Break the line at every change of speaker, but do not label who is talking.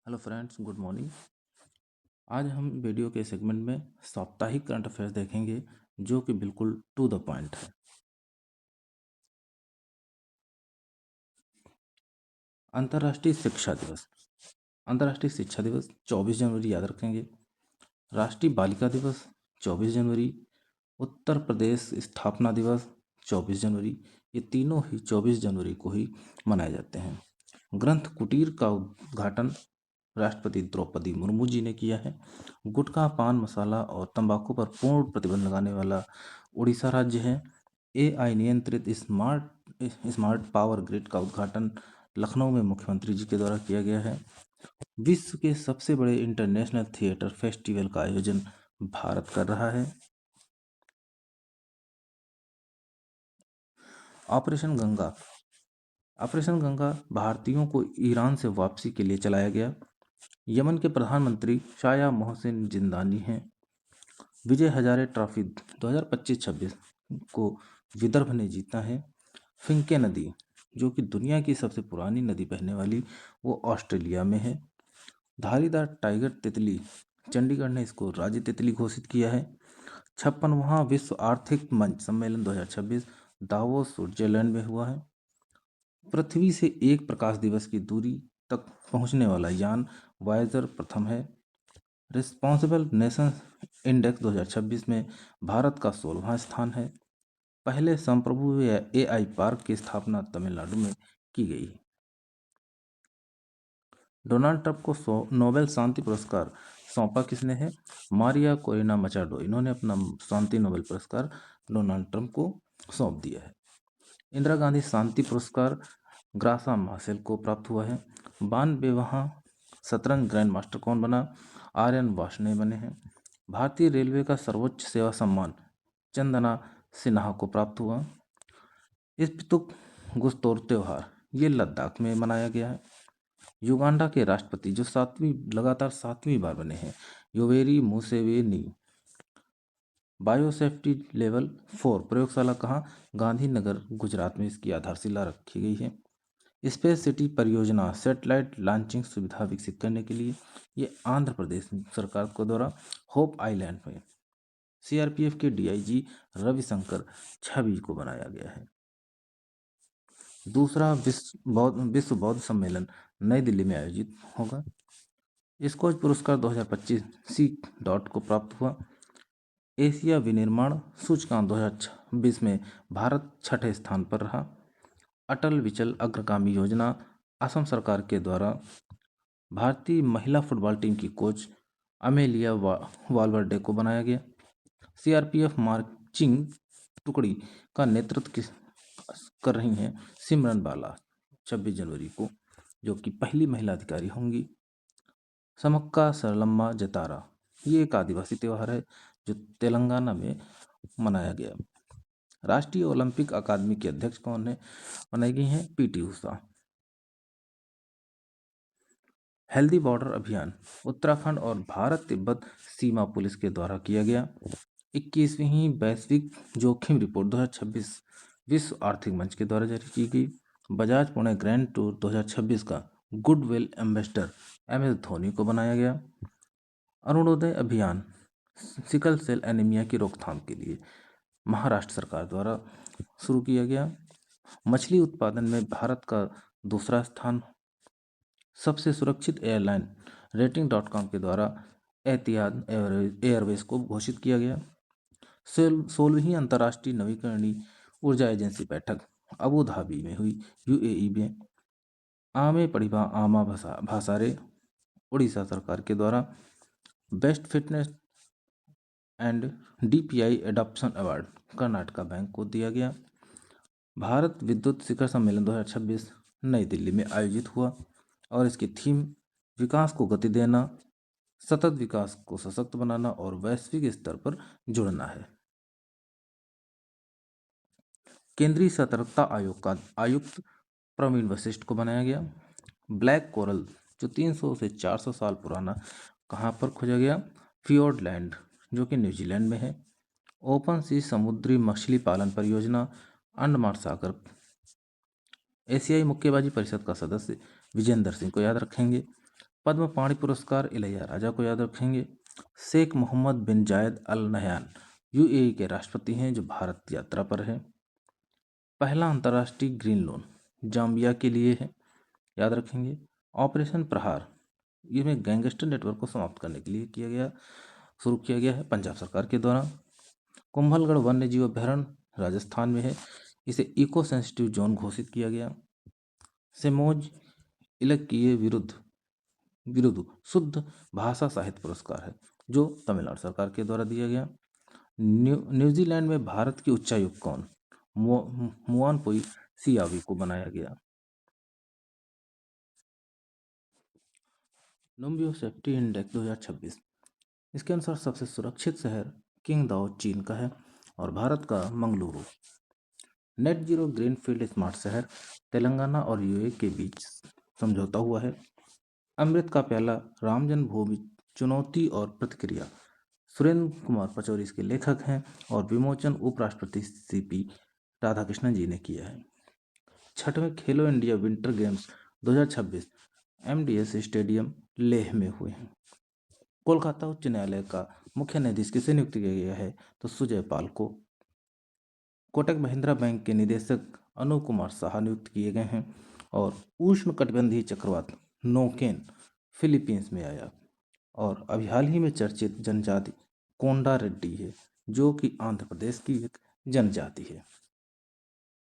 Hello friends, good morning. आज हम video के सेगमेंट में साप्ताहिक करंट अफेयर्स देखेंगे जो कि बिल्कुल टू द पॉइंट है। अंतर्राष्ट्रीय शिक्षा दिवस। अंतर्राष्ट्रीय शिक्षा दिवस 24 जनवरी याद रखेंगे। राष्ट्रीय बालिका दिवस 24 जनवरी। उत्तर प्रदेश स्थापना दिवस 24 जनवरी। ये तीनों ही 24 जनवरी को ही मनाए जाते हैं। ग्रंथ कुटीर का उद्घाटन राष्ट्रपति द्रौपदी मुर्मू जी ने किया है। गुटखा, पान मसाला और तंबाकू पर पूर्ण प्रतिबंध लगाने वाला उड़ीसा राज्य है। एआई नियंत्रित स्मार्ट पावर ग्रिड का उद्घाटन लखनऊ में मुख्यमंत्री जी के द्वारा किया गया है। विश्व के सबसे बड़े इंटरनेशनल थिएटर फेस्टिवल का आयोजन भारत कर रहा है। ऑपरेशन गंगा। ऑपरेशन गंगा भारतीयों को ईरान से वापसी के लिए चलाया गया। यमन के प्रधानमंत्री शाया मोहसिन जिंदानी हैं। विजय हजारे ट्रॉफी 2025-26 को विदर्भ ने जीता है। फिंके नदी, जो कि दुनिया की सबसे पुरानी नदी बहने वाली, वो ऑस्ट्रेलिया में है। धारीदार टाइगर तितली, चंडीगढ़ ने इसको राज्य तितली घोषित किया है। 56वां विश्व आर्थिक मंच सम्मेलन 2026 दावोस स्विट्जरलैंड में हुआ है। पृथ्वी से एक प्रकाश दिवस की दूरी तक पहुंचने वाला यान वायेजर प्रथम है। रिस्पॉन्सिबल नेशंस इंडेक्स 2026 में भारत का 16वां स्थान है। पहले संप्रभु एआई पार्क की स्थापना तमिलनाडु में की गई। डोनाल्ड ट्रंप को नोबेल शांति पुरस्कार सौंपा किसने है? Maria Corina Machado. इन्होंने अपना शांति नोबेल पुरस्कार डोनाल्ड ट्रंप को सौंप दिया है। इंदिरा गांधी शांति पुरस्कार ग्रासा मासेल को प्राप्त हुआ है। 92वां शतरंज ग्रैंड मास्टर कौन बना? आर्यन वार्ष्णेय बने हैं। भारतीय रेलवे का सर्वोच्च सेवा सम्मान चंदना सिन्हा को प्राप्त हुआ। स्पितुक गुस्तोर त्योहार ये लद्दाख में मनाया गया है। युगांडा के राष्ट्रपति जो लगातार सातवीं बार बने हैं, योवेरी मुसेवेनी। बायोसेफ्टी लेवल 4 प्रयोगशाला कहाँ? गांधीनगर गुजरात में इसकी आधारशिला रखी गई है। स्पेस सिटी परियोजना सैटेलाइट लॉन्चिंग सुविधा विकसित करने के लिए ये आंध्र प्रदेश सरकार को द्वारा होप आइलैंड में सीआरपीएफ के डीआईजी रविशंकर छवि को बनाया गया है। दूसरा विश्व बौद्ध सम्मेलन नई दिल्ली में आयोजित होगा। स्कॉच पुरस्कार 2025 सी डॉट को प्राप्त हुआ। एशिया विनिर्माण सूचकांक 2026 में भारत 6ठे स्थान पर रहा। अटल विचल अग्रगामी योजना असम सरकार के द्वारा भारतीय महिला फुटबॉल टीम की कोच अमेलिया वालवर्डे को बनाया गया। सीआरपीएफ मार्चिंग टुकड़ी का नेतृत्व कर रही हैं सिमरन बाला 26 जनवरी को, जो कि पहली महिला अधिकारी होंगी। समक्का सरलम्मा जतारा ये एक आदिवासी त्यौहार है जो तेलंगाना में मनाया गया। राष्ट्रीय ओलंपिक अकादमी के अध्यक्ष कौन है? बनाई गई हैं पीटी उषा। हेल्दी बॉर्डर अभियान उत्तराखंड और भारत तिब्बत सीमा पुलिस के द्वारा किया गया। 21वीं वैश्विक जोखिम रिपोर्ट 2026 विश्व आर्थिक मंच के द्वारा जारी की गई। बजाज पुणे ग्रैंड टूर 2026 का गुडविल एम्बेसडर एमएस धोनी को बनाया गया। अरुणोदय अभियान सिकल सेल एनीमिया की रोकथाम के लिए महाराष्ट्र सरकार द्वारा शुरू किया गया। मछली उत्पादन में भारत का दूसरा स्थान। सबसे सुरक्षित एयरलाइन रेटिंग.com के द्वारा एतिहाद एयरवेज को घोषित किया गया। 16वीं अंतर्राष्ट्रीय नवीकरणीय ऊर्जा एजेंसी बैठक अबू धाबी में हुई, यूएई में। आमे पढ़िबा आमा भासारे उड़ीसा सरकार के द्वारा best fitness and DPI adoption award Karnataka bank को दिया गया। भारत विद्युत शिखर सम्मेलन 2026 नई दिल्ली में आयोजित हुआ और इसकी थीम विकास को गति देना, सतत विकास को सशक्त बनाना और वैश्विक स्तर पर जुड़ना है। केंद्रीय सतर्कता आयोग का आयुक्त प्रवीण वशिष्ठ को बनाया गया। ब्लैक कोरल जो 300 से 400 साल पुराना कहाँ पर खोजा गया? फियोर्डलैंड जो कि न्यूजीलैंड में है। ओपन सी समुद्री मछली पालन परियोजना अंडमान सागर। एशियाई मुक्केबाजी परिषद का सदस्य विजेंदर सिंह को याद रखेंगे। पद्म पाणि पुरस्कार इलैया राजा को याद रखेंगे। शेख मोहम्मद बिन जायद अल नहयान यूएई के राष्ट्रपति हैं जो भारत यात्रा पर है। पहला अंतर्राष्ट्रीय ग्रीन लोन जाम्बिया के लिए है, याद रखेंगे। ऑपरेशन प्रहार ये में गैंगस्टर नेटवर्क को समाप्त करने के लिए शुरू किया गया है पंजाब सरकार के द्वारा। कुंभलगढ़ वन्य जीव अभयारण्य राजस्थान में है, इसे इको सेंसिटिव जोन घोषित किया गया। सेमोज इलक्कीय विरुद्ध विरुद्ध शुद्ध भाषा साहित्य पुरस्कार है जो तमिलनाडु सरकार के द्वारा दिया गया। न्यूजीलैंड में भारत के उच्चायुक्त कौन? मुआनपुई सियावी को बनाया गया। नुम्बियो सेफ्टी इंडेक्स 2026 इसके अनुसार सबसे सुरक्षित शहर किंगदाओ चीन का है और भारत का Mangaluru. Net zero greenfield smart शहर तेलंगाना और यूए के बीच समझौता हुआ है। अमृत का प्याला राम जन्मभूमि चुनौती और प्रतिक्रिया सुरेंद्र कुमार पचौरी इसके लेखक हैं और विमोचन उपराष्ट्रपति सीपी राधाकृष्णन जी ने किया है। छठवें खेलो India winter games 2026 MDS stadium Leh में हुए हैं। कोलकाता उच्च न्यायालय का मुख्य न्यायाधीश किसे नियुक्त किया गया है? तो सुजय पाल को। कोटक महिंद्रा बैंक के निदेशक अनूप कुमार साहा नियुक्त किए गए हैं और उष्णकटिबंधीय चक्रवात नोकेन फिलीपींस में आया और अभी हाल ही में चर्चित जनजाति कोंडा रेड्डी है जो कि आंध्र प्रदेश की एक जनजाति है।